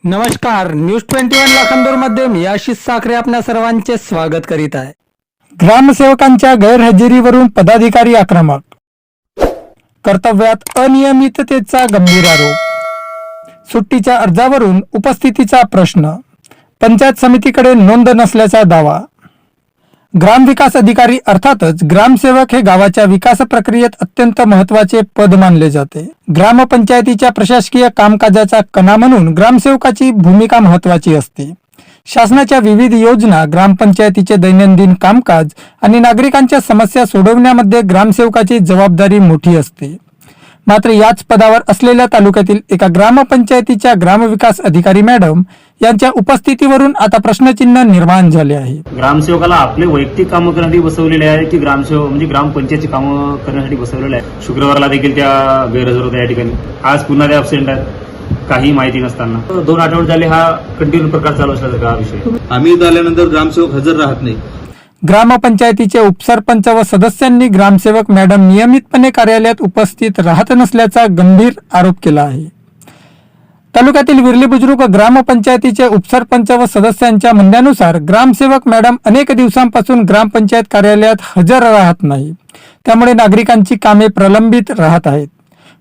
नमस्कार, न्यूज 21 लाखांदूर मध्ये मी आशिष साखरे आपल्या सर्वांचे स्वागत करीत आहे. ग्रामसेवकांच्या गैरहजेरीवरून पदाधिकारी आक्रमक, कर्तव्यात अनियमिततेचा गंभीर आरोप, सुट्टीच्या अर्जावरून उपस्थितीचा प्रश्न, पंचायत समितीकडे नोंद नसल्याचा दावा. ग्रामविकास अधिकारी अर्थातच ग्रामसेवक हे गावाच्या विकास प्रक्रियेत अत्यंत महत्त्वाचे पद मानले जाते. ग्रामपंचायतीच्या प्रशासकीय कामकाजाचा कणा म्हणून ग्रामसेवकाची भूमिका महत्त्वाची असते. शासनाच्या विविध योजना, ग्रामपंचायतीचे दैनंदिन कामकाज आणि नागरिकांच्या समस्या सोडवण्यामध्ये ग्रामसेवकाची जबाबदारी मोठी असते. मात्र याच पदावर असलेल्या तालुक्यातील एका ग्रामपंचायतीच्या ग्रामविकास अधिकारी मॅडम यांच्या उपस्थितीवरून आता प्रश्नचिन्ह निर्माण झाले आहे. ग्रामसेवकाला आपले वैयक्तिक कामं करण्यासाठी बसवलेले आहे की ग्रामसेवक म्हणजे ग्रामपंचायतची कामं करण्यासाठी बसवलेले आहे. शुक्रवारला देखील त्या गैरहजर होत्या या ठिकाणी. आज पुन्हा त्या अब्सेंट आहेत, काही माहिती नसताना. 2 आठवडे झाले हा कंटिन्यू प्रकार चालू असल्याचा हा विषय. आम्ही इथं आल्यानंतर ग्रामसेवक हजर राहत नाही. ग्रामपंचायतीचे उपसरपंच व सदस्यांनी ग्रामसेवक मॅडम नियमितपणे कार्यालयात उपस्थित राहत नसल्याचा गंभीर आरोप केला आहे. तालुक्यातील विरली बुजुर्ग ग्रामपंचायतीचे उपसरपंच व सदस्यांच्या म्हणण्यानुसार ग्रामसेवक मॅडम अनेक दिवसांपासून ग्रामपंचायत कार्यालयात हजर राहत नाही. त्यामुळे नागरिकांची कामे प्रलंबित राहत आहेत.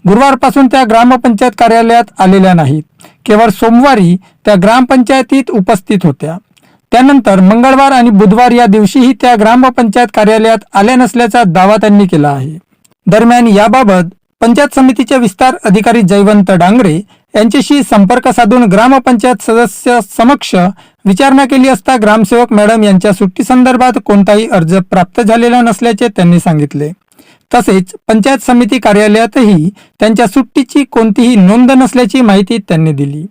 गुरुवारपासून त्या ग्रामपंचायत कार्यालयात आलेल्या नाहीत. केवळ सोमवारी त्या ग्रामपंचायतीत उपस्थित होत्या. त्यानंतर मंगळवार आणि बुधवार या दिवशीही त्या ग्रामपंचायत कार्यालयात आल्या नसल्याचा दावा त्यांनी केला आहे. दरम्यान याबाबत पंचायत समितीचे विस्तार अधिकारी जयवंत डांगरे यांच्याशी संपर्क साधून ग्रामपंचायत सदस्य समक्ष विचारणा केली असता ग्रामसेवक मॅडम यांच्या सुट्टी संदर्भात कोणताही अर्ज प्राप्त झालेला नसल्याचे त्यांनी सांगितले. तसेच पंचायत समिती कार्यालयातही त्यांच्या सुट्टीची कोणतीही नोंद नसल्याची माहिती त्यांनी दिली.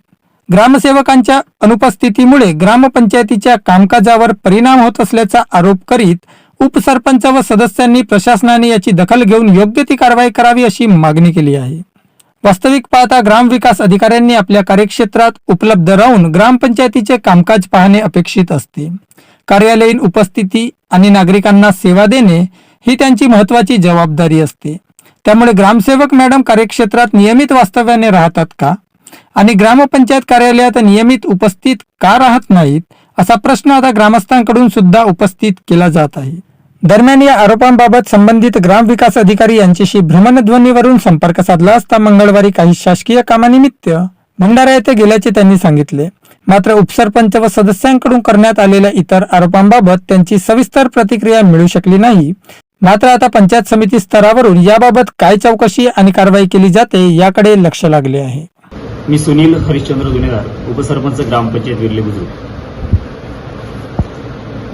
ग्रामसेवकांच्या अनुपस्थितीमुळे ग्रामपंचायतीच्या कामकाजावर परिणाम होत असल्याचा आरोप करीत उपसरपंच व सदस्यांनी प्रशासनाने याची दखल घेऊन योग्य ती कारवाई करावी अशी मागणी केली आहे. वास्तविक पाहता ग्रामविकास अधिकाऱ्यांनी आपल्या कार्यक्षेत्रात उपलब्ध राहून ग्रामपंचायतीचे कामकाज पाहणे अपेक्षित असते. कार्यालयीन उपस्थिती आणि नागरिकांना सेवा देणे ही त्यांची महत्त्वाची जबाबदारी असते. त्यामुळे ग्रामसेवक मॅडम कार्यक्षेत्रात नियमित वास्तव्याने राहतात का आणि ग्रामपंचायत कार्यालयात नियमित उपस्थित का राहत नाहीत असा प्रश्न आता ग्रामस्थांकडून सुद्धा उपस्थित केला जात आहे. दरम्यान या आरोपांबाबत संबंधित ग्रामविकास अधिकारी यांच्याशी भ्रमणध्वनीवरून संपर्क साधला असता मंगळवारी काही शासकीय कामानिमित्त भंडारा येथे गेल्याचे त्यांनी सांगितले. मात्र उपसरपंच व सदस्यांकडून करण्यात आलेल्या इतर आरोपांबाबत त्यांची सविस्तर प्रतिक्रिया मिळू शकली नाही. मात्र आता पंचायत समिती स्तरावरून याबाबत काय चौकशी आणि कारवाई केली जाते याकडे लक्ष लागले आहे. मी सुनील हरिश्चंद्र गुन्हेगार, उपसरपंच ग्रामपंचायत विरली बुजुर्ग.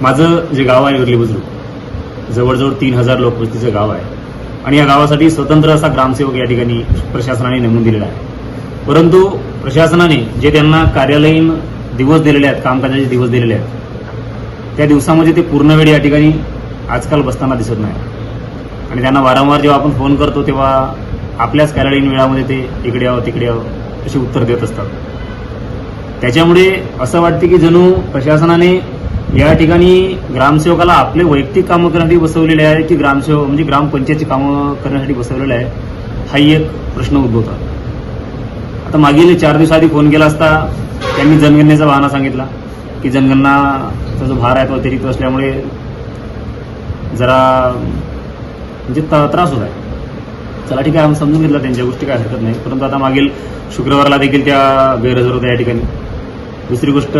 माझं जे गाव आहे विरली बुजुर्ग, जवळजवळ 3000 लोकवस्तीचं गाव आहे आणि या गावासाठी स्वतंत्र असा ग्रामसेवक या ठिकाणी प्रशासनाने नेमून दिलेला आहे. परंतु प्रशासनाने जे त्यांना कार्यालयीन दिवस दिलेले आहेत, कामकाजाचे दिवस दिलेले आहेत, त्या दिवसामध्ये ते पूर्ण वेळ या ठिकाणी आजकाल बसताना दिसत नाही. आणि त्यांना वारंवार जेव्हा आपण फोन करतो तेव्हा आपल्याच कार्यालयीन वेळामध्ये ते इकडे यावं तिकडे यावं अशी उत्तर देत असतात. त्याच्यामुळे असं वाटते की जणू प्रशासनाने या ठिकाणी ग्रामसेवकाला आपले वैयक्तिक कामं करण्यासाठी बसवलेले आहे की ग्रामसेवक म्हणजे ग्रामपंचायतची कामं करण्यासाठी बसवलेले आहे, हाही एक प्रश्न उद्भवतात. आता मागील 4 दिवसाआधी फोन केला असता त्यांनी जनगणनेचा बहाणा सांगितला की जनगणनाचा जो भार आहे तो अतिरिक्त असल्यामुळे जरा म्हणजे त्रास होत आहे. चला ठीक आहे, आम्ही समजून घेतला त्यांच्या गोष्टी, काय हरकत नाही. परंतु आता मागील शुक्रवारला देखील त्या गैरहजर होत्या या ठिकाणी. दुसरी गोष्ट,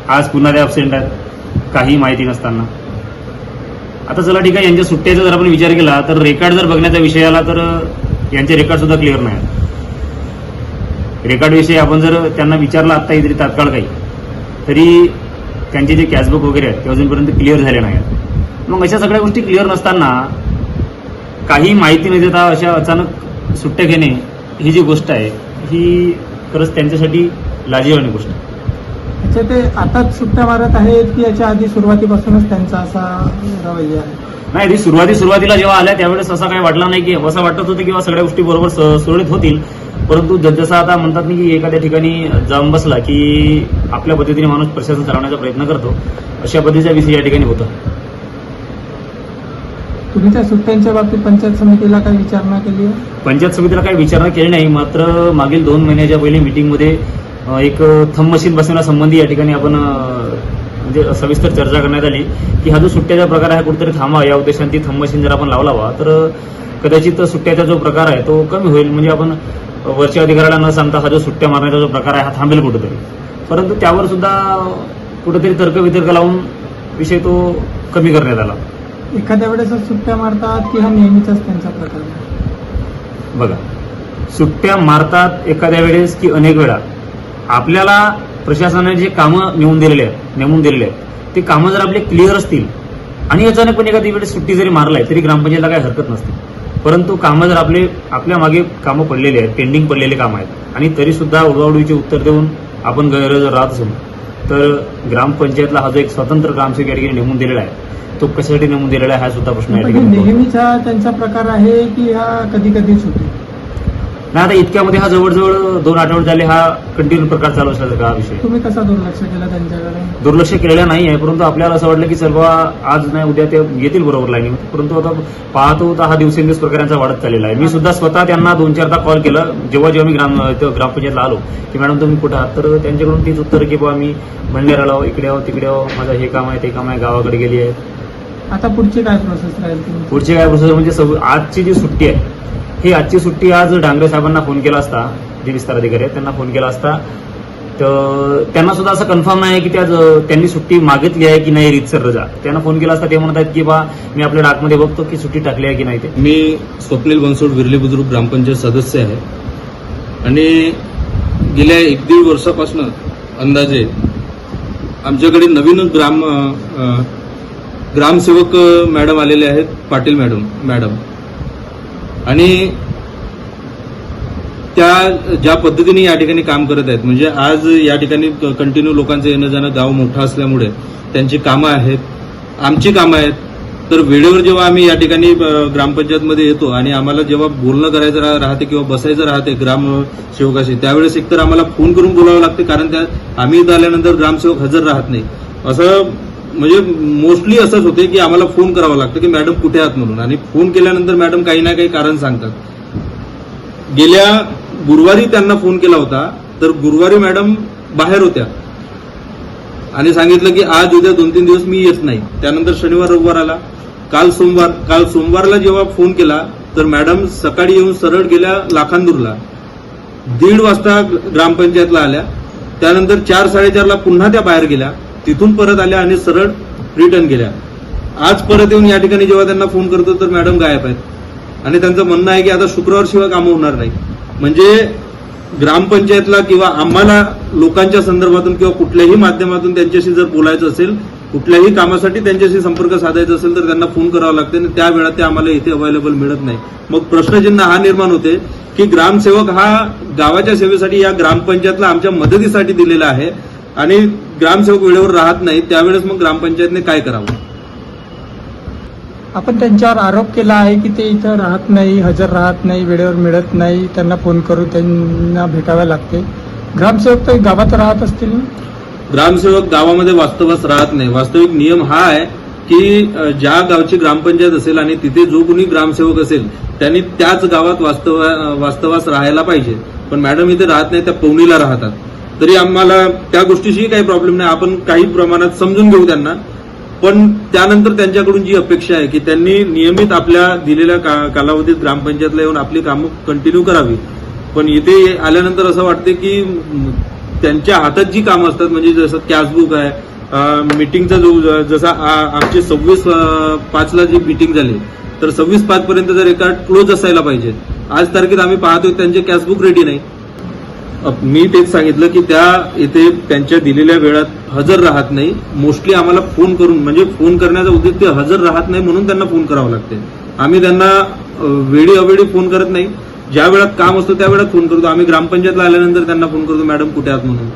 आज पुन्हा त्या अब्सेंट आहेत, काही माहिती नसताना. आता चला ठीक आहे, यांच्या सुट्ट्याचा जर आपण विचार केला तर रेकॉर्ड जर बघण्याचा विषय आला तर यांचे रेकॉर्ड सुद्धा क्लिअर नाही. रेकॉर्ड विषयी आपण जर त्यांना विचारला आत्ता इतरी तात्काळ काही, तरी त्यांचे जे कॅशबुक वगैरे आहेत ते अजूनपर्यंत क्लिअर झाले नाहीत. मग अशा सगळ्या गोष्टी क्लिअर नसताना काही माहिती न देता अशा अचानक सुट्ट्या घेणे ही जी गोष्ट आहे ही खरंच त्यांच्यासाठी लाजिरवाणी गोष्ट आहे. अच्छा, ते आताच सुट्ट्या मारत आहेत की याच्या आधी सुरुवातीपासूनच त्यांचा असा रवैया आहे? नाही, ती सुरुवातीला जेव्हा आल्या त्यावेळेस असं काही वाटलं नाही की असं वाटत होतं किंवा सगळ्या गोष्टी बरोबर सुरळीत होतील. परंतु जसं आता म्हणतात नाही की एखाद्या ठिकाणी जाऊन बसला की आपल्या पद्धतीने माणूस प्रशासन चालवण्याचा प्रयत्न करतो, अशा पद्धतीचा विषय या ठिकाणी होता. तुम्ही त्या सुट्ट्यांच्या बाबतीत पंचायत समितीला काही विचारणा केली आहे? पंचायत समितीला काही विचारणा केली नाही. मात्र मागील 2 महिन्याच्या पहिली मीटिंगमध्ये एक थंब मशीन बसवण्यासंबंधी या ठिकाणी आपण म्हणजे सविस्तर चर्चा करण्यात आली की हा जो सुट्ट्याचा प्रकार आहे कुठेतरी थांबा, या उद्देशाने ती थंब मशीन जर आपण लावला तर कदाचित सुट्ट्याचा जो प्रकार आहे तो कमी होईल, म्हणजे आपण वरच्या अधिकाऱ्याला न सांगता हा जो सुट्ट्या मारण्याचा जो प्रकार आहे हा थांबेल कुठेतरी. परंतु त्यावर सुद्धा कुठेतरी तर्कवितर्क लावून विषय तो कमी करण्यात आला. एखाद्या वेळेस सुट्ट्या मारतात की हा नेहमीचाच त्यांचा प्रकार आहे? बघा, सुट्ट्या मारतात एखाद्या वेळेस की अनेक वेळा. आपल्याला प्रशासनाने जे कामं नेमून दिलेले आहेत ते कामं जर आपले क्लिअर असतील आणि अचानकपणे एखादी वेळेस सुट्टी जरी मारलाय तरी ग्रामपंचायतला काही हरकत नसते. परंतु कामं जर आपल्या मागे कामं पडलेली आहेत, पेंडिंग पडलेले कामं आहेत आणि तरी सुद्धा उडवाउडवीचे उत्तर देऊन आपण गैरहजर राहत असू तर ग्रामपंचायतला हा जो एक स्वतंत्र ग्रामसेवक या ठिकाणी नेमून दिलेला आहे तो कशासाठी नेमून दिलेला आहे हा सुद्धा प्रश्न या पण हे ठिकाणी उद्भवतो. नेहमीचा त्यांचा प्रकार आहे की हा कधी कधीच होतो? नाही, आता इतक्यामध्ये हा जवळजवळ 2 आठवडे झाले हा कंटिन्यू प्रकार चालू असल्याचा का विषय. तुम्ही कसा दुर्लक्ष केलं त्यांच्याकडे? दुर्लक्ष केलेलं नाही आहे, परंतु आपल्याला असं वाटलं की चल बाबा आज नाही उद्या ते येतील बरोबर लाईनीमध्ये. परंतु आता पाहतो तर हा दिवसेंदिवस प्रकारांचा वाढत चाललेला आहे. मी सुद्धा स्वतः त्यांना 2-4दा कॉल केला जेव्हा मी ग्रामपंचायतला आलो की मॅडम तुम्ही कुठे आहात, तर त्यांच्याकडून तीच उत्तर की बाबा मी भंडाऱ्याला आहो, इकडे आहो, तिकडे आहो, माझं हे काम आहे ते काम आहे, गावाकडे गेली आहे. आता पुढची काय प्रोसेस राहील तुमची? पुढची काय प्रोसेस म्हणजे आजची जी सुट्टी आहे ही आजची सुट्टी आज डांगरे साहेबांना फोन केला असता, जे विस्तार अधिकारी आहेत त्यांना फोन केला असता तर त्यांना सुद्धा असं कन्फर्म नाही की त्यांनी सुट्टी मागितली आहे की नाही रीतसर रजा. त्यांना फोन केला असता ते म्हणत आहेत की बा मी आपल्या डाकमध्ये बघतो की सुट्टी टाकली आहे की नाही ते. मी स्वप्नील बनसोड विर्ले बुद्रुक ग्रामपंचायत सदस्य आहे आणि गेल्या 1-1.5 वर्षापासून अंदाजे आमच्याकडे नवीन ग्रामसेवक मॅडम आलेले आहेत, पाटील मॅडम आणि त्या ज्या पद्धतीने या ठिकाणी काम करत आहेत, म्हणजे आज या ठिकाणी कंटिन्यू लोकांचं येणं जाणं, गाव मोठं असल्यामुळे त्यांची कामं आहेत, आमची कामं आहेत. तर वेळेवर जेव्हा आम्ही या ठिकाणी ग्रामपंचायतमध्ये येतो आणि आम्हाला जेव्हा बोलणं करायचं राहते किंवा बसायचं राहते ग्रामसेवकाशी, त्यावेळेस एकतर आम्हाला फोन करून बोलावं लागते, कारण आम्ही इथं आल्यानंतर ग्रामसेवक हजर राहत नाही. असं म्हणजे मोस्टली असंच होते की आम्हाला फोन करावा लागतं की मॅडम कुठे आहात म्हणून, आणि फोन केल्यानंतर मॅडम काही ना काही कारण सांगतात. गेल्या गुरुवारी त्यांना फोन केला होता तर गुरुवारी मॅडम बाहेर होत्या आणि सांगितलं की आज उद्या 2-3 दिवस मी येत नाही. त्यानंतर शनिवार रविवार आला, काल सोमवारला जेव्हा फोन केला तर मॅडम सकाळी येऊन सरळ गेल्या लाखांदूरला, 1:30 वाजता ग्रामपंचायतला आल्या. त्यानंतर 4-4:30ला पुन्हा त्या बाहेर गेल्या, तिथून परत आल्या आणि सरळ रिटर्न गेल्या. आज परत येऊन या ठिकाणी जेव्हा त्यांना फोन करतो तर मॅडम गायब आहेत आणि त्यांचं म्हणणं आहे की आता शुक्रवार शिवाय कामं होणार नाही. म्हणजे ग्रामपंचायतला किंवा आम्हाला लोकांच्या संदर्भातून किंवा कुठल्याही माध्यमातून त्यांच्याशी जर बोलायचं असेल, कुठल्याही कामासाठी त्यांच्याशी संपर्क साधायचा असेल तर त्यांना फोन करावा लागते आणि त्या वेळात ते आम्हाला इथे अवेलेबल मिळत नाही. मग प्रश्नचिन्ह हा निर्माण होते की ग्रामसेवक हा गावाच्या सेवेसाठी या ग्रामपंचायतला आमच्या मदतीसाठी दिलेला आहे आणि ग्रामसेवक वेळेवर राहत नाही, त्यावेळेस मग ग्रामपंचायतने काय करावं? आपण त्यांच्यावर आरोप केला आहे की ते इथं राहत नाही, हजर राहत नाही, वेळेवर मिळत नाही, त्यांना फोन करून त्यांना भेटावे लागते. ग्रामसेवक तर गावात राहत असतील ना? ग्रामसेवक गावामध्ये वास्तवास राहत नाही. वास्तविक नियम हा आहे की ज्या गावची ग्रामपंचायत असेल आणि तिथे जो कोणी ग्रामसेवक असेल त्यांनी त्याच गावात वास्तवास राहायला पाहिजे. पण मॅडम इथे राहत नाही, त्या पवनीला राहतात. तरी आम्हाला त्या गोष्टीशी काही प्रॉब्लेम नाही, आपण काही प्रमाणात समजून घेऊ त्यांना. पण त्यानंतर त्यांच्याकडून जी अपेक्षा आहे की त्यांनी नियमित आपल्या दिलेल्या कालावधीत ग्रामपंचायतला येऊन आपली कामं कंटिन्यू करावी. पण इथे आल्यानंतर असं वाटते की त्यांच्या हातात जी कामं असतात, म्हणजे जसं कॅशबुक आहे, मिटिंगचा जो जसा आमची 26/5ला जी मिटिंग झाली तर 26/5 पर्यंत जर रेकॉर्ड क्लोज असायला पाहिजे. आज तारखेत आम्ही पाहतोय त्यांचे कॅशबुक रेडी नाही. मी तेच सांगितलं की त्या इथे त्यांच्या दिलेल्या वेळात हजर राहत नाही. मोस्टली आम्हाला फोन करून, म्हणजे फोन करण्याचा उद्देश ते हजर राहत नाही म्हणून त्यांना फोन करावा लागते. आम्ही त्यांना वेळी अवेळी फोन करत नाही, ज्या वेळात काम असतं त्या वेळात फोन करतो. आम्ही ग्रामपंचायतला आल्यानंतर त्यांना फोन करतो मॅडम कुठे आहात म्हणून.